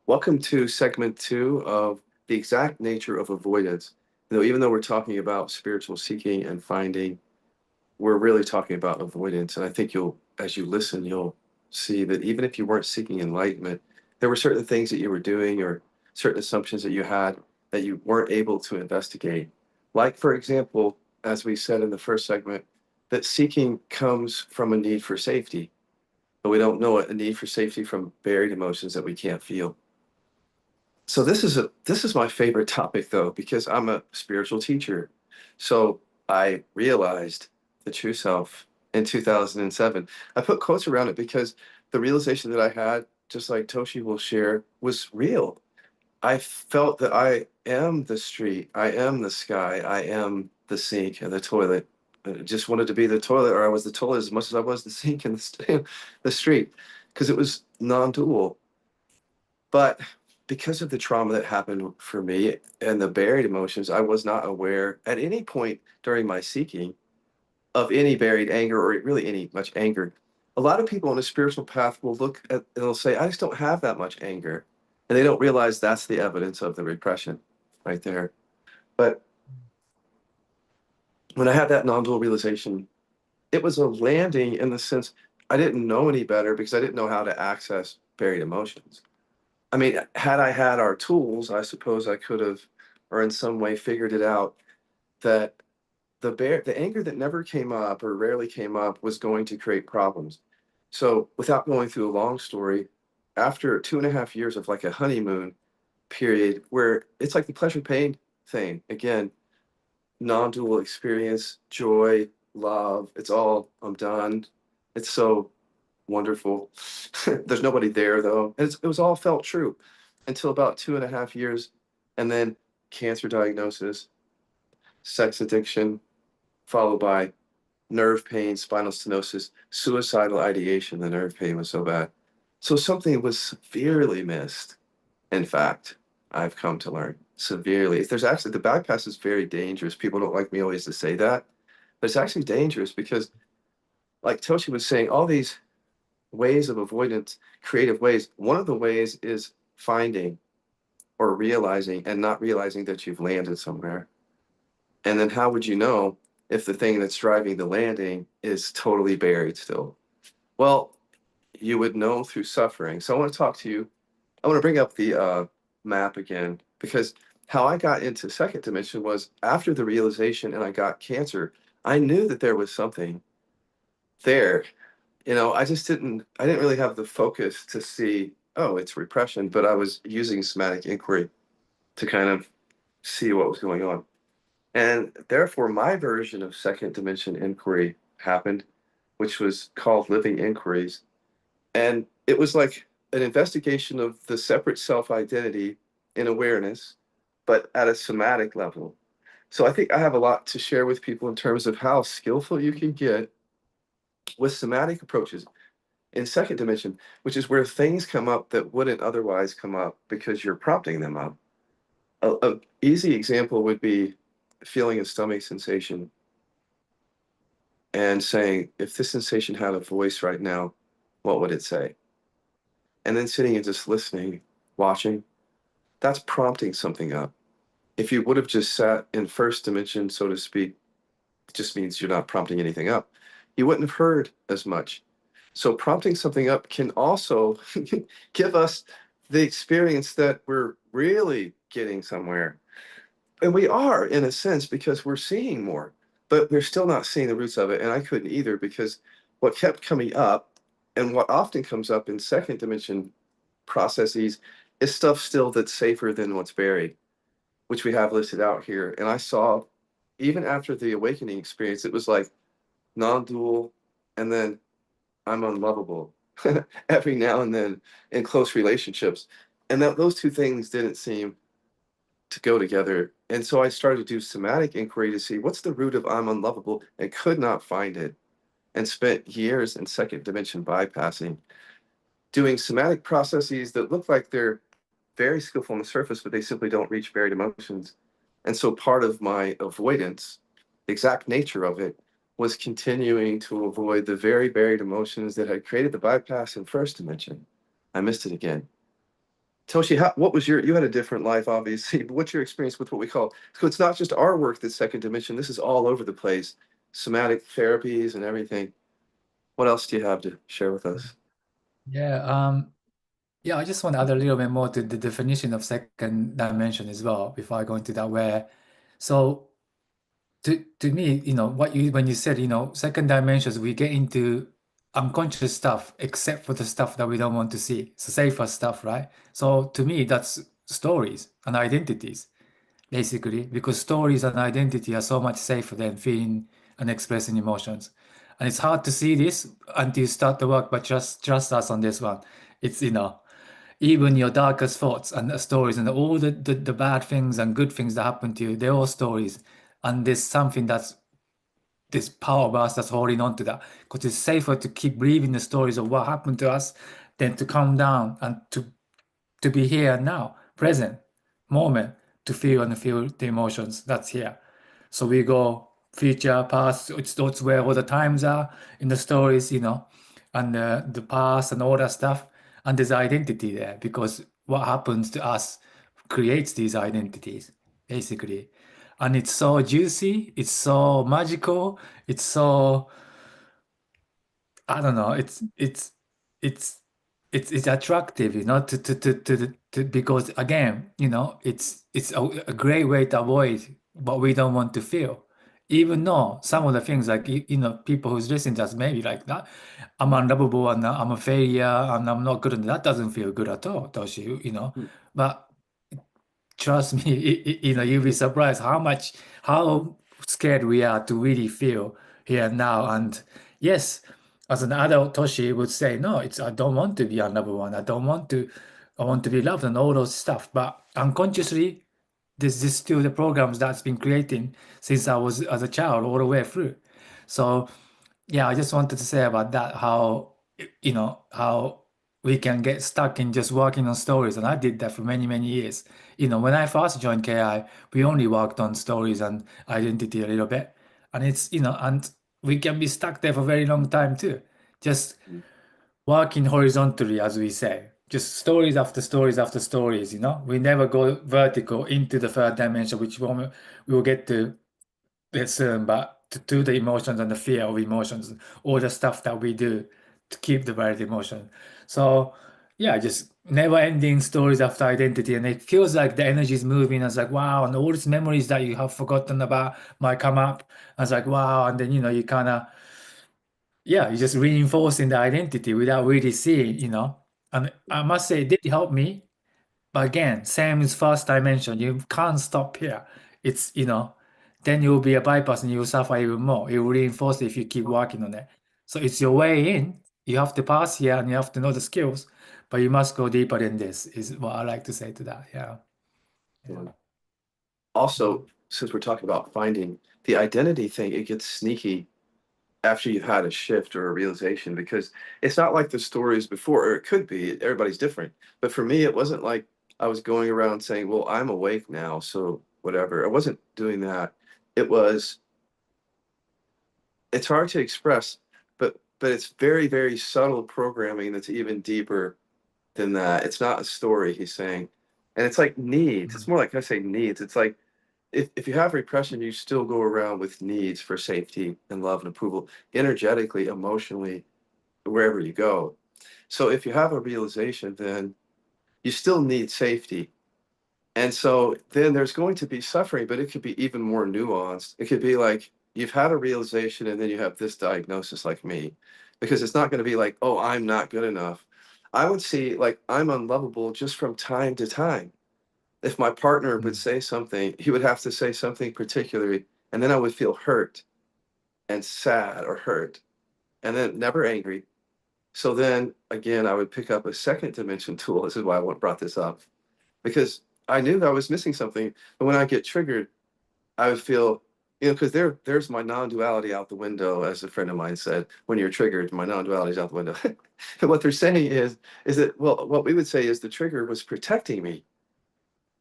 Welcome to segment 2 of the exact nature of avoidance. Even though we're talking about spiritual seeking and finding, we're really talking about avoidance. And I think as you listen, you'll see that even if you weren't seeking enlightenment, there were certain things that you were doing or certain assumptions that you had that you weren't able to investigate. Like, for example, as we said in the first segment, that seeking comes from a need for safety, but we don't know it, a need for safety from buried emotions that we can't feel. So this is my favorite topic though, because I'm a spiritual teacher. So I realized the true self in 2007. I put quotes around it because the realization that I had, just like Toshi will share, was real. I felt that I am the street, I am the sky, I am the sink and the toilet. I just wanted to be the toilet, or I was the toilet as much as I was the sink and the street, because it was non-dual. But because of the trauma that happened for me and the buried emotions, I was not aware at any point during my seeking of any buried anger or really any much anger. A lot of people on a spiritual path will look at and they'll say, I just don't have that much anger. And they don't realize that's the evidence of the repression right there. But when I had that non-dual realization, it was a landing in the sense I didn't know any better because I didn't know how to access buried emotions. I mean, had I had our tools, I suppose I could have, or in some way figured it out that the anger that never came up or rarely came up was going to create problems. So without going through a long story, after 2.5 years of like a honeymoon period where it's like the pleasure pain thing, again, non-dual experience, joy, love, it's all, I'm done. It's so wonderful. There's nobody there though. It was all felt true until about 2.5 years. And then cancer diagnosis, sex addiction, followed by nerve pain, spinal stenosis, suicidal ideation. The nerve pain was so bad. So something was severely missed. In fact, I've come to learn severely. There's actually, the bypass is very dangerous. People don't like me always to say that, but it's actually dangerous because, like Toshi was saying, all these ways of avoidance, creative ways. One of the ways is finding or realizing and not realizing that you've landed somewhere. And then how would you know if the thing that's driving the landing is totally buried still? Well, you would know through suffering. So I want to talk to you. I want to bring up the map again because how I got into second dimension was after the realization and I got cancer, I knew that there was something there. I didn't really have the focus to see, oh, it's repression, but I was using somatic inquiry to kind of see what was going on. And therefore, my version of second dimension inquiry happened, which was called living inquiries. And it was like an investigation of the separate self identity in awareness, but at a somatic level. So I think I have a lot to share with people in terms of how skillful you can get with somatic approaches in second dimension, which is where things come up that wouldn't otherwise come up because you're prompting them up. A easy example would be feeling a stomach sensation and saying, if this sensation had a voice right now, what would it say? And then sitting and just listening, watching, that's prompting something up. If you would have just sat in first dimension, so to speak, it just means you're not prompting anything up. You wouldn't have heard as much. So prompting something up can also give us the experience that we're really getting somewhere. And we are in a sense because we're seeing more, but we're still not seeing the roots of it. And I couldn't either because what kept coming up and what often comes up in second dimension processes is stuff still that's safer than what's buried, which we have listed out here. And I saw even after the awakening experience, it was like non-dual and then I'm unlovable every now and then in close relationships. And that those two things didn't seem to go together. And so I started to do somatic inquiry to see what's the root of I'm unlovable and could not find it. And spent years in second dimension bypassing, doing somatic processes that look like they're very skillful on the surface, but they simply don't reach buried emotions. And so part of my avoidance, the exact nature of it, was continuing to avoid the very buried emotions that had created the bypass in first dimension. I missed it again. Toshi, what was you had a different life, obviously, but what's your experience with what we call, so it's not just our work that's second dimension, this is all over the place, somatic therapies and everything. What else do you have to share with us? Yeah, yeah, I just want to add a little bit more to the definition of second dimension as well before I go into that where so to me, what you when you said, second dimensions, we get into unconscious stuff except for the stuff that we don't want to see. So safer stuff, right? So to me, that's stories and identities, basically, because stories and identity are so much safer than feeling and expressing emotions. And it's hard to see this until you start the work, but just trust us on this one. It's, even your darkest thoughts and the stories and all the bad things and good things that happen to you, they're all stories. And there's something that's this power of us that's holding on to that. Because it's safer to keep believing the stories of what happened to us than to calm down and to be here now, present moment, to feel the emotions that's here. So we go future, past, it's where all the times are in the stories, and the past and all that stuff. And there's identity there because what happens to us creates these identities, basically. And it's so juicy, it's so magical, it's so I don't know. It's it's attractive, because again, it's a great way to avoid what we don't want to feel. Even though some of the things like people who's listening to us maybe like that, I'm unlovable and I'm a failure and I'm not good, and that doesn't feel good at all, does you? Hmm. But trust me, you'll be surprised how scared we are to really feel here and now. And yes, as an adult, Toshi would say, no, I don't want to be a number one. I want to be loved and all those stuff. But unconsciously, this is still the programs that's been creating since I was as a child all the way through. So yeah, I just wanted to say about that, how we can get stuck in just working on stories. And I did that for many, many years. When I first joined KI, we only worked on stories and identity a little bit. And and we can be stuck there for a very long time too. Just working horizontally, as we say. Just stories after stories after stories. We never go vertical into the third dimension, which we will get to soon, but to the emotions and the fear of emotions, all the stuff that we do to keep the right emotion. So yeah, just never ending stories after identity. And it feels like the energy is moving. I was like, wow, and all these memories that you have forgotten about might come up. I was like, wow, and then you kind of yeah, you're just reinforcing the identity without really seeing. And I must say it did help me, but again, same as first dimension, you can't stop here. It's then you'll be a bypass and you'll suffer even more. It will reinforce it if you keep working on it. So it's your way in. You have to pass here and you have to know the skills, but you must go deeper than this, is what I like to say to that. Yeah. Yeah. Yeah. Also, since we're talking about finding the identity thing, it gets sneaky after you've had a shift or a realization because it's not like the stories before, or it could be, everybody's different. But for me, it wasn't like I was going around saying, well, I'm awake now, so whatever. I wasn't doing that. It was, it's hard to express, but it's very, very subtle programming that's even deeper than that. It's not a story, he's saying. And it's like needs. It's Mm, more like I say needs. It's like if you have repression, you still go around with needs for safety and love and approval, energetically, emotionally, wherever you go. So if you have a realization, then you still need safety. And so then there's going to be suffering, but it could be even more nuanced. It could be like you've had a realization and then you have this diagnosis, like me, because it's not going to be like, oh, I'm not good enough. I would see like I'm unlovable just from time to time. If my partner would mm, say something, he would have to say something particularly, and then I would feel hurt and sad or hurt, and then never angry. So then again, I would pick up a second dimension tool. This is why I brought this up because I knew that I was missing something. But when I get triggered, I would feel, because there's my non-duality out the window, as a friend of mine said. When you're triggered, my non-duality is out the window. And what they're saying is that, well, what we would say is the trigger was protecting me.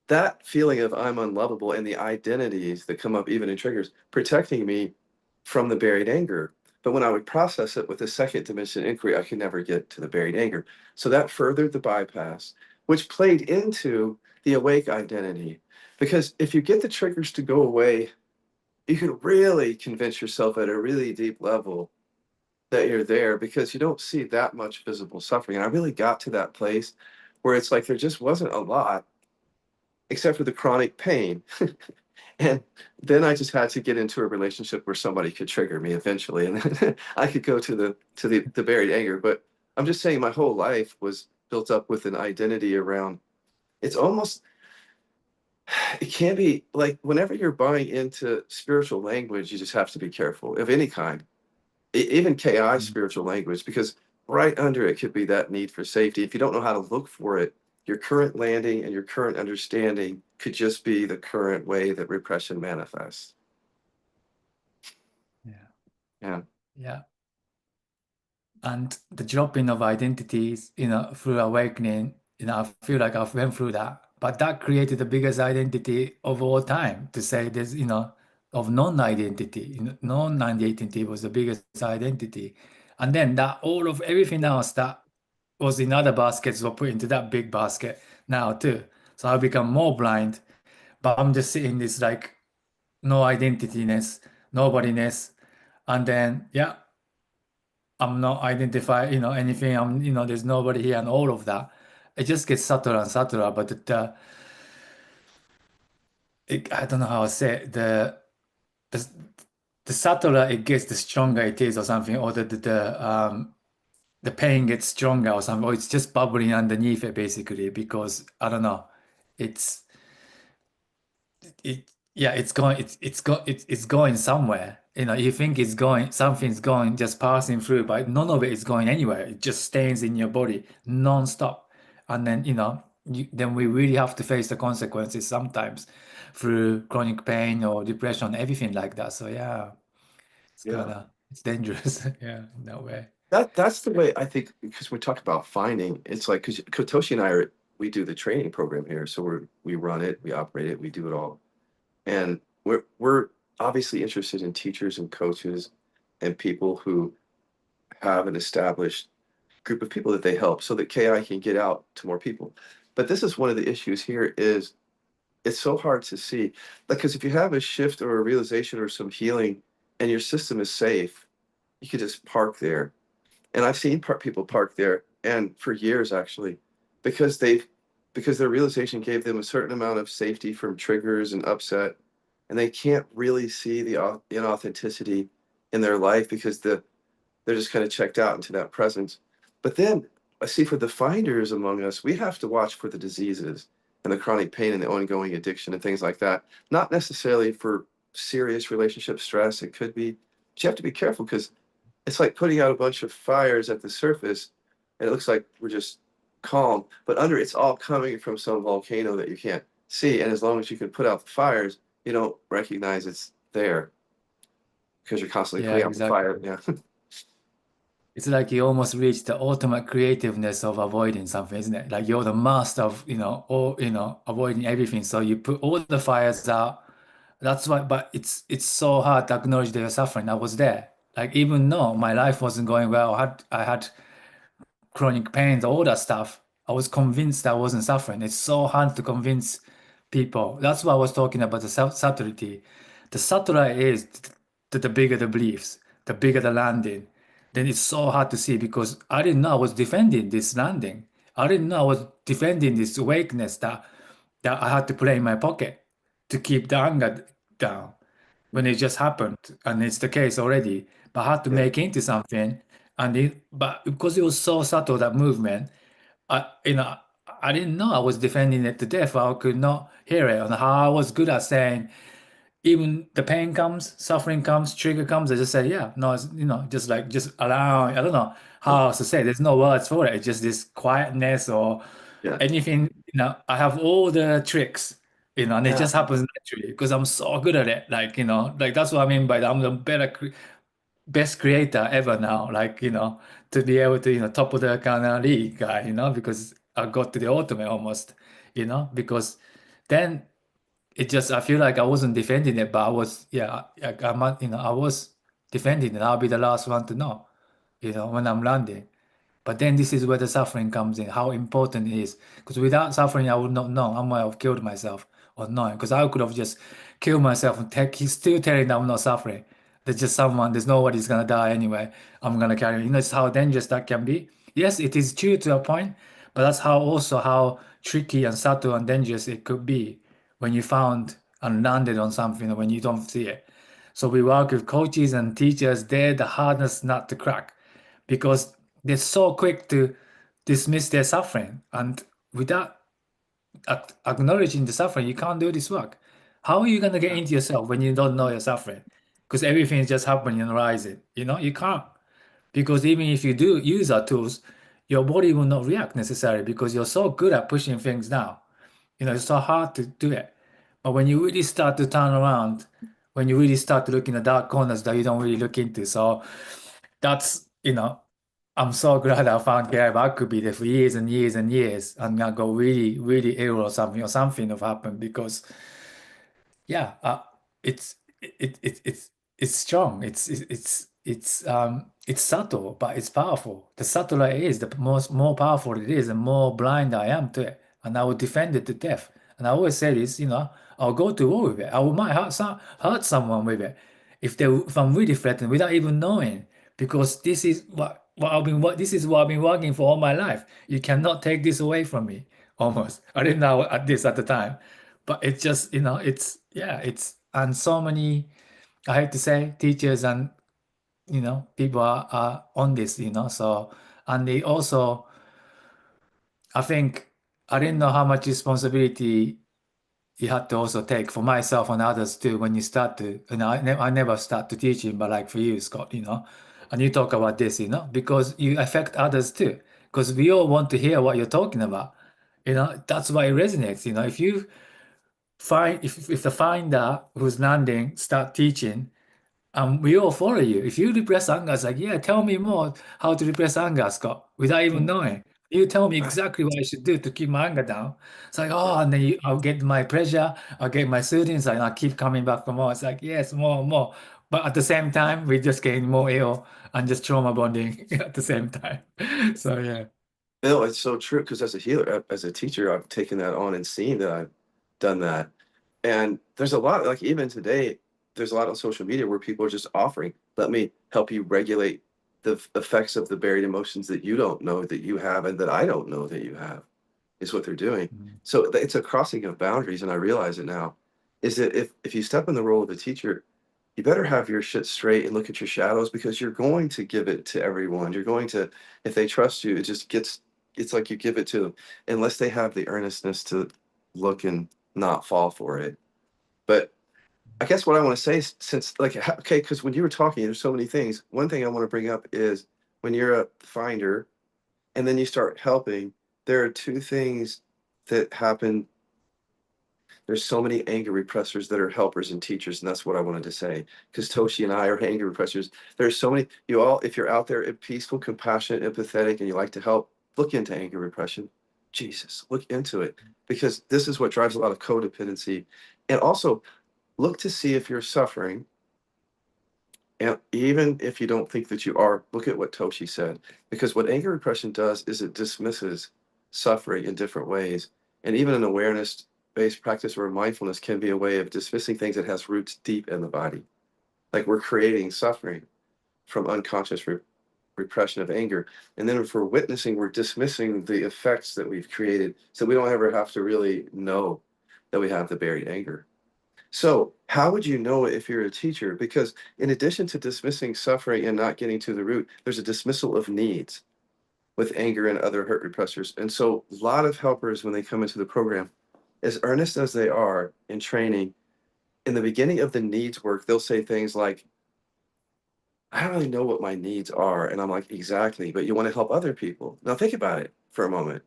That feeling of I'm unlovable and the identities that come up even in triggers protecting me from the buried anger. But when I would process it with a second dimension inquiry, I could never get to the buried anger. So that furthered the bypass. which played into the awake identity. Because if you get the triggers to go away, you can really convince yourself at a really deep level that you're there because you don't see that much visible suffering. And I really got to that place where it's like there just wasn't a lot except for the chronic pain. And then I just had to get into a relationship where somebody could trigger me eventually, and then I could go to the buried anger. But I'm just saying, my whole life was built up with an identity around. It's almost it can be like whenever you're buying into spiritual language, you just have to be careful of any kind, even KI Mm. spiritual language, because right under it could be that need for safety. If you don't know how to look for it, your current landing and your current understanding could just be the current way that repression manifests. Yeah. Yeah. Yeah. And the dropping of identities, through awakening, I feel like I've went through that. But that created the biggest identity of all time to say there's, of non-identity. Non-identity was the biggest identity. And then that all of everything else that was in other baskets were put into that big basket now too. So I become more blind, but I'm just sitting this like no identityness, nobodyness. And then, yeah, I'm not identify, anything. There's nobody here and all of that. It just gets subtler and subtler, but I don't know how to say it. The the subtler it gets, the stronger it is, or something, or the pain gets stronger or something, or it's just bubbling underneath it basically because I don't know. It's it yeah, it's going somewhere. You think it's going, something's going, just passing through, but none of it is going anywhere. It just stays in your body non-stop. And then, then we really have to face the consequences sometimes through chronic pain or depression, everything like that. So yeah, it's kind Yeah. of it's dangerous. Yeah, in that way. That's the way I think, because we talk about finding, it's like, because Kotoshi and I we do the training program here. So we run it, we operate it, we do it all. And we're obviously interested in teachers and coaches and people who have an established group of people that they help so that KI can get out to more people. But this is one of the issues here is it's so hard to see. Because if you have a shift or a realization or some healing and your system is safe, you could just park there. And I've seen people park there, and for years actually, because because their realization gave them a certain amount of safety from triggers and upset, and they can't really see the inauthenticity in their life because they're just kind of checked out into that presence. But then I see for the finders among us, we have to watch for the diseases and the chronic pain and the ongoing addiction and things like that. Not necessarily for serious relationship stress. It could be, but you have to be careful because it's like putting out a bunch of fires at the surface and it looks like we're just calm, but under it's all coming from some volcano that you can't see. And as long as you can put out the fires, you don't recognize it's there because you're constantly Yeah, putting out the fire. exactly. Yeah. It's like you almost reach the ultimate creativeness of avoiding something, isn't it? Like you're the master of, avoiding everything. So you put all the fires out. That's why, but it's so hard to acknowledge that you're suffering. I was there. Like even though my life wasn't going well, I had chronic pains, all that stuff. I was convinced I wasn't suffering. It's so hard to convince people. That's why I was talking about the subtlety. The subtler it is, the bigger the beliefs, the bigger the landing. Then it's so hard to see because I didn't know I was defending this landing. I didn't know I was defending this awakeness that I had to play in my pocket to keep the anger down when it just happened and it's the case already. But I had to Yeah. make into something, but because it was so subtle that movement, I didn't know I was defending it to death. I could not hear it, and how I was good at saying even the pain comes, suffering comes, trigger comes. I just say yeah, no, it's, just allow. I don't know Yeah. how else to say it. There's no words for it. It's just this quietness or Yeah. anything. I have all the tricks. And it Yeah. just happens naturally because I'm so good at it. Like, like that's what I mean by that. I'm the best creator ever now. Like, to be able to, top of the kind of league guy, because I got to the ultimate almost, because then I feel like I wasn't defending it, but I was, yeah, I was defending it. I'll be the last one to know, when I'm landing. But then this is where the suffering comes in, how important it is. Because without suffering, I would not know. I might have killed myself or not. Because I could have just killed myself and he's still telling them I'm not suffering. There's just someone, there's nobody's gonna die anyway. I'm gonna carry on. You know, it's how dangerous that can be. Yes, it is true to a point, but that's how also how tricky and subtle and dangerous it could be when you found and landed on something or when you don't see it. So we work with coaches and teachers, they're the hardest nut to crack because they're so quick to dismiss their suffering. And without acknowledging the suffering, you can't do this work. How are you going to get into yourself when you don't know you're suffering? Because everything is just happening and rising. You know, you can't. Because even if you do use our tools, your body will not react necessarily because you're so good at pushing things down. You know, it's so hard to do it. But when you really start to turn around, when you really start to look in the dark corners that you don't really look into. So that's, you know, I'm so glad I found Gary. I could be there for years and years and years and not go really, really ill or something have happened because yeah, it's strong. It's subtle, but it's powerful. The subtler it is, the more powerful it is, the more blind I am to it, and I will defend it to death. And I always say this, you know, I'll go to war with it. Might hurt someone with it if I'm really threatened without even knowing, because this is this is what I've been working for all my life. You cannot take this away from me. Almost, I didn't know at this at the time, but it's just, you know, it's yeah, it's and so many, I hate to say, teachers and you know people are on this, you know. So and they also, I think, I didn't know how much responsibility you had to also take for myself and others too when you start to, you know, I never start to teaching, but like for you, Scott, you know, and you talk about this, you know, because you affect others too, because we all want to hear what you're talking about, you know. That's why it resonates, you know. If you find if the finder who's landing start teaching, we all follow you. If you repress anger, it's like, yeah, tell me more how to repress anger, Scott, without even knowing. You tell me exactly what I should do to keep my anger down. It's like, oh, and then I'll get my pleasure, I'll get my students, and I'll keep coming back for more. It's like, yes, more and more. But at the same time, we're just getting more ill and just trauma bonding at the same time. So yeah. No, it's so true because as a healer, as a teacher, I've taken that on and seen that I've done that. And there's a lot, like even today, there's a lot on social media where people are just offering, let me help you regulate the effects of the buried emotions that you don't know that you have and that I don't know that you have, is what they're doing. Mm. So it's a crossing of boundaries, and I realize it now, is that if you step in the role of a teacher, you better have your shit straight and look at your shadows because you're going to give it to everyone. You're going to, if they trust you, it just gets, it's like you give it to them unless they have the earnestness to look and not fall for it. But I guess what I want to say is since like, okay, because when you were talking, there's so many things. One thing I want to bring up is when you're a finder and then you start helping, there are two things that happen. There's so many anger repressors that are helpers and teachers, and that's what I wanted to say. Because Toshi and I are anger repressors. There's so many, you all, if you're out there peaceful, compassionate, empathetic, and you like to help, look into anger repression. Jesus, look into it. Because this is what drives a lot of codependency. And also look to see if you're suffering. And even if you don't think that you are, look at what Toshi said. Because what anger repression does is it dismisses suffering in different ways. And even an awareness based practice or mindfulness can be a way of dismissing things that has roots deep in the body. Like we're creating suffering from unconscious repression of anger. And then if we're witnessing, we're dismissing the effects that we've created so we don't ever have to really know that we have the buried anger. So, how would you know if you're a teacher? Because in addition to dismissing suffering and not getting to the root, there's a dismissal of needs with anger and other hurt repressors. And so, a lot of helpers, when they come into the program, as earnest as they are in training, in the beginning of the needs work, they'll say things like, I don't really know what my needs are. And I'm like, exactly. But you want to help other people. Now, think about it for a moment.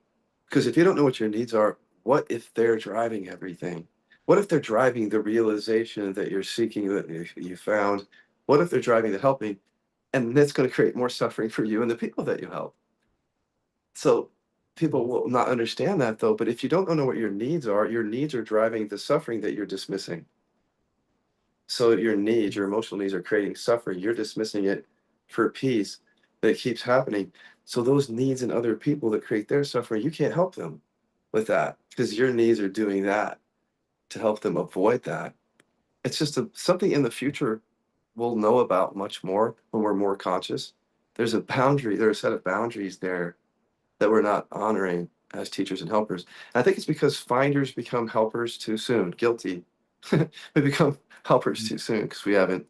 Because if you don't know what your needs are, what if they're driving everything? What if they're driving the realization that you're seeking that you found? What if they're driving the helping? And that's going to create more suffering for you and the people that you help. So people will not understand that though. But if you don't know what your needs are driving the suffering that you're dismissing. So your needs, your emotional needs are creating suffering. You're dismissing it for peace that keeps happening. So those needs in other people that create their suffering, you can't help them with that because your needs are doing that to help them avoid that. It's just something in the future we'll know about much more when we're more conscious. There's a boundary, there's a set of boundaries there that we're not honoring as teachers and helpers. And I think it's because finders become helpers too soon. Guilty. We become helpers too soon because we haven't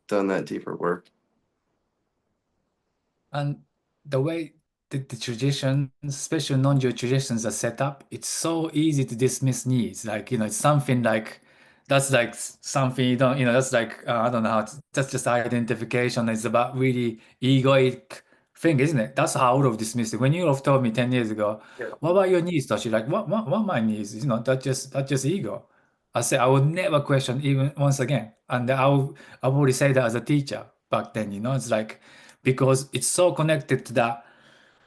done that deeper work. And the way the traditions, especially non-Jewish traditions, are set up, it's so easy to dismiss needs. Like, it's something like that's like something you don't, that's like I don't know how to, that's just identification. It's about really egoic thing, isn't it? That's how I would have dismissed it. When you have told me 10 years ago, Yeah. what about your needs, Toshi? Like, what my needs? That's just ego. I say I would never question even once again. And I would already say that as a teacher back then, it's like because it's so connected to that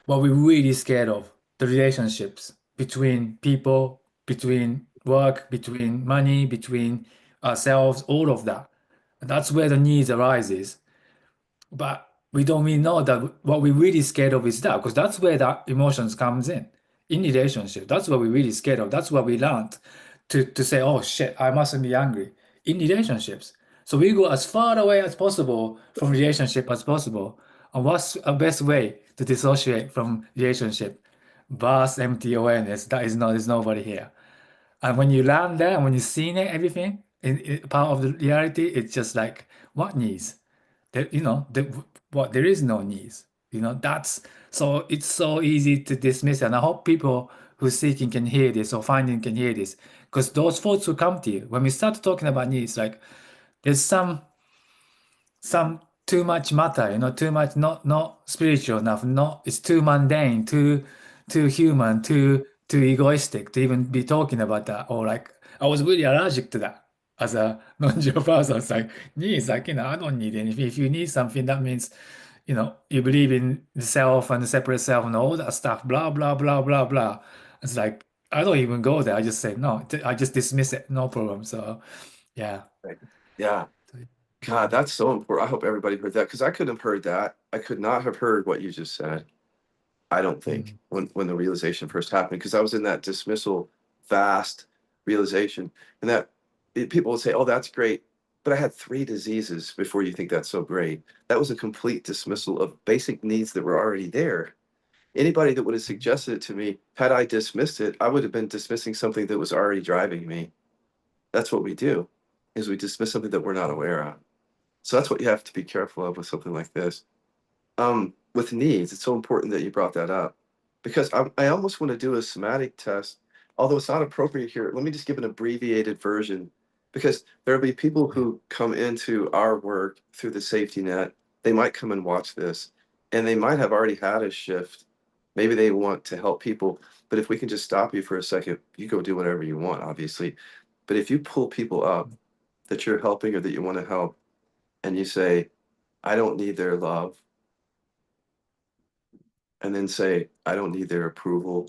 what we're really scared of, the relationships between people, between work, between money, between ourselves, all of that. That's where the needs arises. But we don't really know that what we're really scared of is that, because that's where the emotions comes in relationship. That's what we're really scared of. That's what we learned to say, oh shit, I mustn't be angry in relationships. So we go as far away as possible from relationship as possible. And what's a best way to dissociate from relationship? Vast empty awareness. That is not, there's nobody here. And when you land there and when you've seen it, everything, part of the reality, it's just like, what needs? There, there is no needs. That's so it's so easy to dismiss it. And I hope people who seeking can hear this or finding can hear this. Because those thoughts will come to you. When we start talking about needs, like there's some too much matter, too much not spiritual enough, not it's too mundane, too human, too egoistic to even be talking about that. Or like I was really allergic to that as a non-dual person. It's like needs, like I don't need anything. If you need something, that means you believe in the self and the separate self and all that stuff, blah blah blah blah blah. It's like I don't even go there. I just say no. I just dismiss it, no problem. So yeah. Right. Yeah. So, God, that's so important. I hope everybody heard that because I couldn't have heard that. I could not have heard what you just said. I don't think mm, when the realization first happened because I was in that dismissal, vast realization, and people would say, "Oh, that's great," but I had three diseases before you think that's so great. That was a complete dismissal of basic needs that were already there. Anybody that would have suggested it to me, had I dismissed it, I would have been dismissing something that was already driving me. That's what we do, is we dismiss something that we're not aware of. So that's what you have to be careful of with something like this. With needs, it's so important that you brought that up because I almost want to do a somatic test, although it's not appropriate here. Let me just give an abbreviated version because there'll be people yeah. who come into our work through the safety net. They might come and watch this and they might have already had a shift. Maybe they want to help people, but if we can just stop you for a second, you go do whatever you want, obviously. But if you pull people up that you're helping or that you want to help and you say, I don't need their love and then say, I don't need their approval,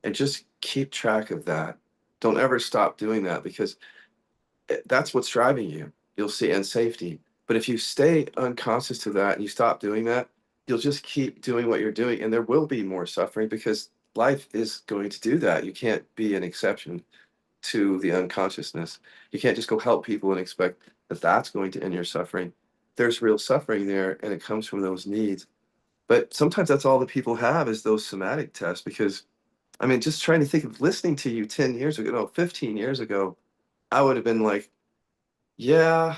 and just keep track of that. Don't ever stop doing that because that's what's driving you. You'll see, and safety. But if you stay unconscious to that and you stop doing that, you'll just keep doing what you're doing, and there will be more suffering because life is going to do that. You can't be an exception to the unconsciousness. You can't just go help people and expect that that's going to end your suffering. There's real suffering there, and it comes from those needs. But sometimes that's all that people have is those somatic tests because I mean, just trying to think of listening to you 10 years ago, no, 15 years ago, I would have been like, yeah,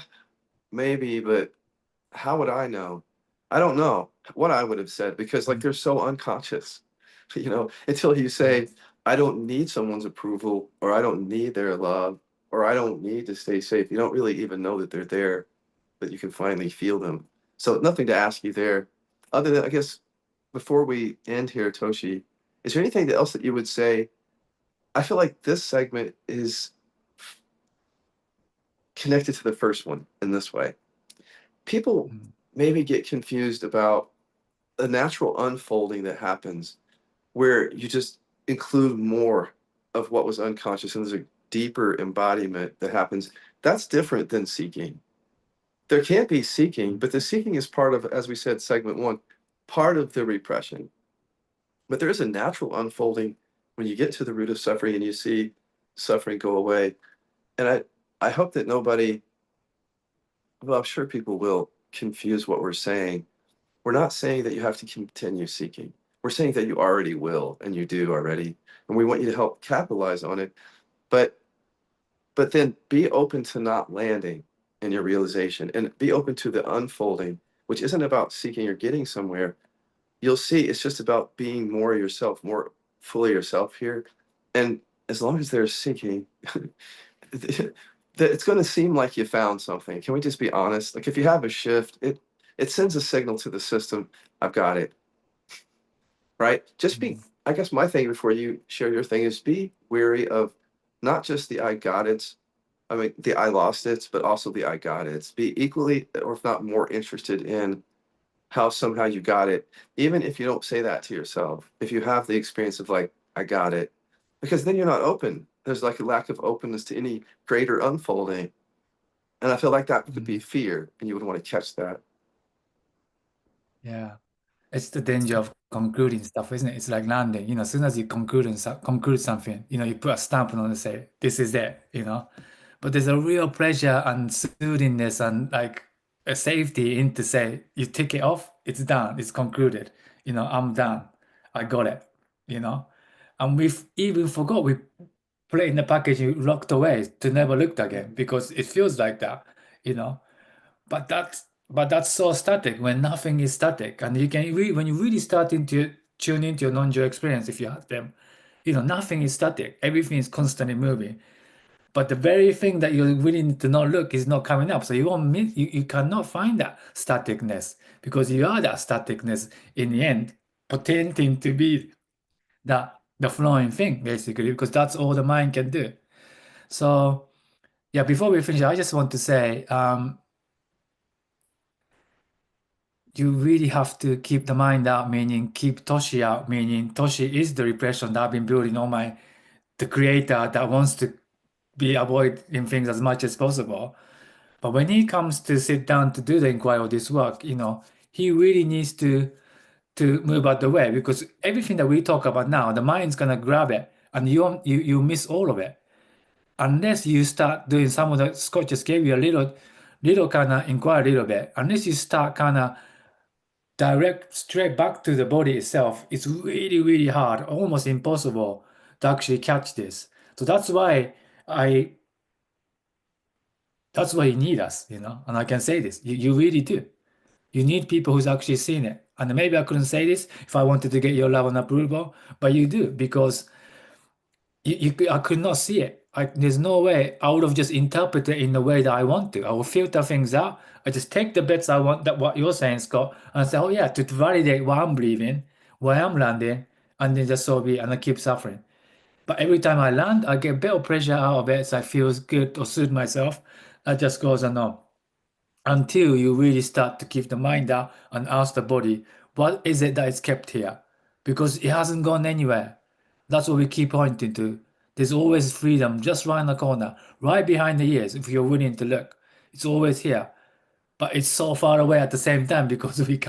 maybe, but how would I know? I don't know what I would have said because like Mm, they're so unconscious, until you say, yes. I don't need someone's approval or I don't need their love or I don't need to stay safe. You don't really even know that they're there, but you can finally feel them. So nothing to ask you there. Other than, I guess, before we end here, Toshi, is there anything else that you would say? I feel like this segment is connected to the first one in this way. People Mm, maybe get confused about the natural unfolding that happens where you just include more of what was unconscious and there's a deeper embodiment that happens. That's different than seeking. There can't be seeking, mm, but the seeking is part of, as we said, segment one. part of the repression. But there is a natural unfolding when you get to the root of suffering and you see suffering go away. And I hope that nobody, well, I'm sure people will confuse what we're saying. We're not saying that you have to continue seeking. We're saying that you already will and you do already. And we want you to help capitalize on it. But then be open to not landing in your realization and be open to the unfolding, which isn't about seeking or getting somewhere. You'll see it's just about being more yourself, more fully yourself here. And as long as there's seeking, it's going to seem like you found something. Can we just be honest? Like if you have a shift, it sends a signal to the system, I've got it. Right? Just be, I guess my thing before you share your thing is be weary of not just the I got it, I mean the I lost it, but also the I got it. Be equally, or if not more interested in how somehow you got it, even if you don't say that to yourself, if you have the experience of like, I got it, because then you're not open. There's like a lack of openness to any greater unfolding. And I feel like that could be fear, and you would want to catch that. Yeah. It's the danger of concluding stuff, isn't it? It's like landing. As soon as you conclude something, you put a stamp on it and say, "This is it." But there's a real pleasure and soothingness and like a safety in to say, you take it off, it's done, it's concluded. I'm done. I got it. You know, and we've even forgot we put it in the package, you locked away to never look again because it feels like that. You know. But that's so static when nothing is static, and when you really start into tune into your non-dual experience, if you have them, nothing is static. Everything is constantly moving. But the very thing that you're willing to not look is not coming up, so you won't meet, you cannot find that staticness because you are that staticness in the end, pretending to be the flowing thing basically, because that's all the mind can do. So yeah, before we finish, I just want to say. You really have to keep the mind out, meaning keep Toshi out, meaning Toshi is the repression that I've been building on the creator that wants to be avoiding things as much as possible. But when he comes to sit down to do the inquiry of this work, he really needs to move out the way because everything that we talk about now, the mind's gonna grab it and you miss all of it. Unless you start doing some of the Scott just gave you a little kind of inquire a little bit, unless you start kind of direct straight back to the body itself, it's really, really hard, almost impossible to actually catch this. So I that's why you need us, and I can say this. You really do. You need people who's actually seen it. And maybe I couldn't say this if I wanted to get your love and approval, but you do because I could not see it. There's no way I would have just interpreted it in the way that I want to. I will filter things out. I just take the bits I want, that what you're saying, Scott, and say, oh yeah, to validate what I'm believing, where I'm landing, and then just so be it, and I keep suffering. But every time I land, I get a bit of pressure out of it, so I feel good or soothe myself. That just goes on until you really start to keep the mind out and ask the body, what is it that is kept here? Because it hasn't gone anywhere. That's what we keep pointing to. There's always freedom just around the corner, right behind the ears, if you're willing to look. It's always here. But it's so far away at the same time because we're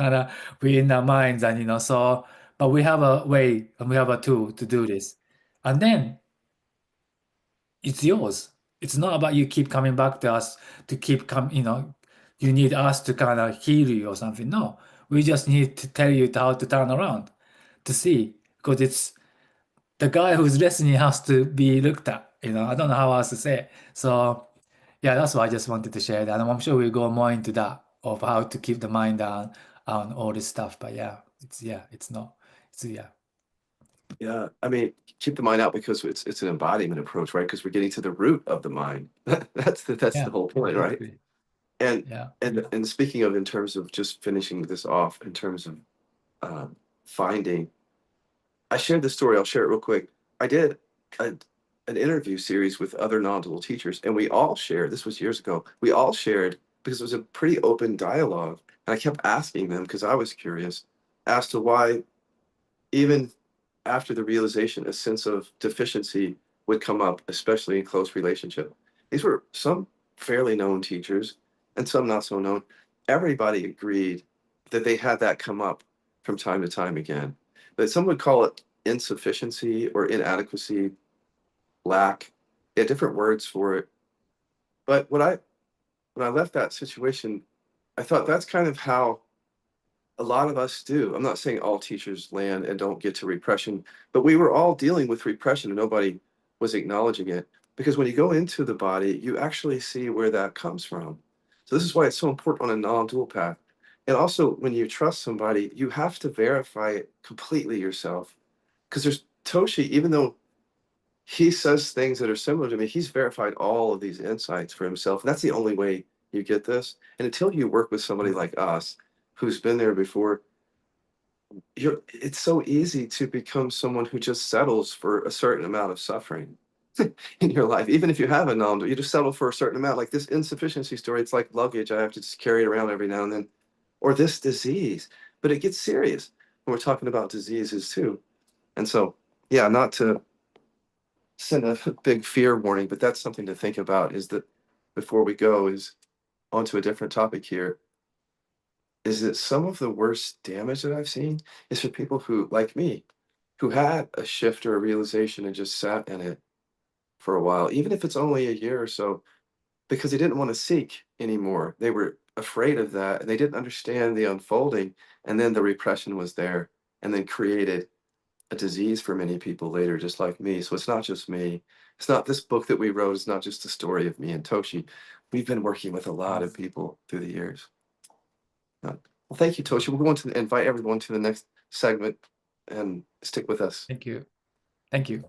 in our minds and but we have a way and we have a tool to do this. And then it's yours. It's not about you keep coming back to us to keep you need us to kind of heal you or something. No, we just need to tell you how to turn around to see because it's the guy who's listening has to be looked at. I don't know how else to say it. So yeah, that's why I just wanted to share that. And I'm sure we'll go more into that of how to keep the mind down and all this stuff. But it's not. Yeah. Yeah, I mean, keep the mind out because it's an embodiment approach, right? Because we're getting to the root of the mind. That's the Yeah, whole point, right? exactly. And Yeah. and speaking of in terms of just finishing this off, in terms of finding, I shared this story. I'll share it real quick. I did a, an interview series with other non-dual teachers, and we all shared. This was years ago. We all shared because it was a pretty open dialogue, and I kept asking them because I was curious as to why even after the realization, a sense of deficiency would come up, especially in close relationship. These were some fairly known teachers and some not so known. Everybody agreed that they had that come up from time to time again. But some would call it insufficiency or inadequacy, lack. Yeah, different words for it. But when I left that situation, I thought that's kind of how a lot of us do. I'm not saying all teachers land and don't get to repression, but we were all dealing with repression and nobody was acknowledging it. Because when you go into the body, you actually see where that comes from. So this is why it's so important on a non-dual path. And also, when you trust somebody, you have to verify it completely yourself. Because there's Toshi, even though he says things that are similar to me, he's verified all of these insights for himself. And that's the only way you get this. And until you work with somebody like us who's been there before, it's so easy to become someone who just settles for a certain amount of suffering in your life. Even if you have a non, you just settle for a certain amount. Like this insufficiency story, it's like luggage. I have to just carry it around every now and then. Or this disease. But it gets serious when we're talking about diseases too. And so, yeah, not to send a big fear warning, but that's something to think about is that before we go is onto a different topic here, is that some of the worst damage that I've seen is for people who, like me, who had a shift or a realization and just sat in it for a while, even if it's only a year or so, because they didn't want to seek anymore. They were afraid of that and they didn't understand the unfolding. And then the repression was there and then created a disease for many people later, just like me. So it's not just me. It's not this book that we wrote, it's not just the story of me and Toshi. We've been working with a lot of people through the years. Well, thank you, Toshi. We're going to invite everyone to the next segment and stick with us. Thank you. Thank you.